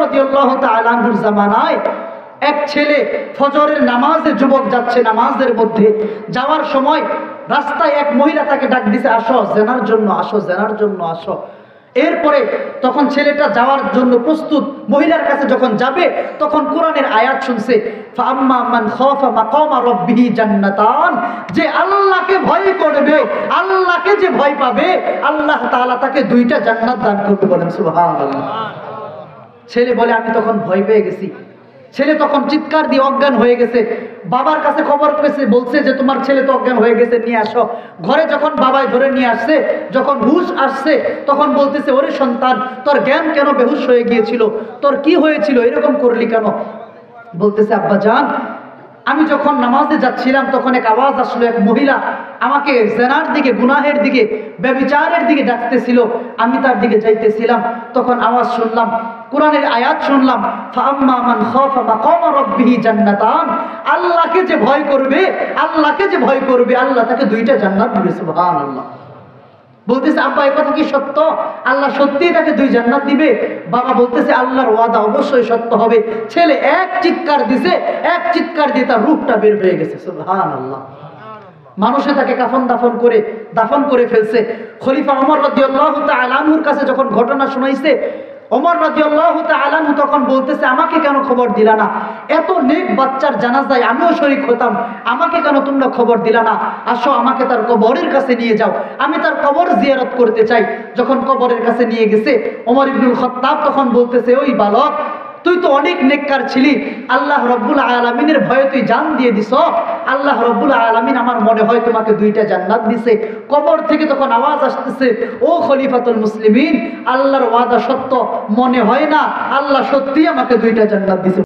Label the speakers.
Speaker 1: রাদিয়াল্লাহু তাআলা আনহুর জামানায় এক ছেলে ফজরের নামাজে যুবক যাচ্ছে, নামাজের মধ্যে যাওয়ার সময় রাস্তায় এক মহিলা তাকে ডাক দিছে, আসো জেনার জন্য আসো, জেনার জন্য আসো। এরপরে তখন ছেলেটা যাওয়ার জন্য প্রস্তুত, মহিলার কাছে যখন যাবে তখন কোরআনের আয়াত শুনছে, ফাআম্মা মান খাফা মাকামা রাব্বিহি জান্নাতান, যে আল্লাহকে ভয় করবে, আল্লাহকে যে ভয় পাবে, আল্লাহ তাআলা তাকে দুইটা জান্নাত দান করবে। বলেন সুবহানাল্লাহ। ছেলে বলে আমি তখন ভয় পেয়ে গেছি। ছেলে তখন চিৎকার দিয়ে অজ্ঞান হয়ে গেছে। বাবার কাছে খবর পেয়েছে, বলছে যে তোমার ছেলে তো অজ্ঞান হয়ে গেছে, নিয়ে আসো। ঘরে যখন বাবাই ধরে নিয়ে আসছে, যখন হুঁশ আসছে তখন বলতেছে, ওরে সন্তান, তোর জ্ঞান কেন বেহুশ হয়ে গিয়েছিল, তোর কি হয়েছিল, এরকম করলি কেন? বলতেছে, আব্বা জান, আমি যখন নামাজে যাচ্ছিলাম তখন এক আওয়াজ আসলো, এক মহিলা আমাকে জেনার দিকে, গুনাহের দিকে, ব্যভিচারের দিকে ডাকতেছিল। আমি তার দিকে যাইতেছিলাম, তখন আওয়াজ শুনলাম, কোরআনের আয়াত শুনলাম, ফাআম্মা মান খাফা মাকামা রাব্বিহি জান্নাতান, আল্লাহকে যে ভয় করবে, আল্লাহকে যে ভয় করবে, আল্লাহ তাকে দুইটা জান্নাত দিবে। সুবহানাল্লাহ। বলতেছে, আব্বা এই কথা কি সত্য? আল্লাহ সত্যিই তাকে দুই জান্নাত দিবে? বাবা বলতেছে, আল্লাহর ওয়াদা অবশ্যই সত্য হবে। ছেলে এক চিৎকার দিছে, এক চিৎকার দিয়ে তার রূহটা বের হয়ে গেছে। সুবহানাল্লাহ। মানুষে তাকে দাফন করে ফেলছে। খলিফা ওমর রাদিয়াল্লাহু তাআলা আনহুর কাছে যখন ঘটনা শোনাইছে, ওমর রাদিয়াল্লাহু তাআলা আনহু তখন বলতেছে, আমাকে কেন খবর দিলা না? এত নেক বাচ্চার জানাজায় আমিও শরীক হতাম, আমাকে কেন তোমরা খবর দিলা না? আসো, আমাকে তার কবরের কাছে নিয়ে যাও, আমি তার কবর জিয়ারত করতে চাই। যখন কবরের কাছে নিয়ে গেছে, ওমর ইবনুল খাত্তাব তখন বলতেছে, ওই বালক, তুই তো অনেক নেককার ছিলি, আল্লাহ রব্বুল আলামিনের ভয়ে তুই জান দিয়ে দিস, আল্লাহ রব্বুল আলামিন আমার মনে হয় তোমাকে দুইটা জান্নাত দিছে। কবর থেকে তখন আওয়াজ আসতেছে, ও খলিফাতুল মুসলিমিন, আল্লাহর ওয়াদা সত্য, মনে হয় না আল্লাহ সত্যি আমাকে দুইটা জান্নাত দিছে।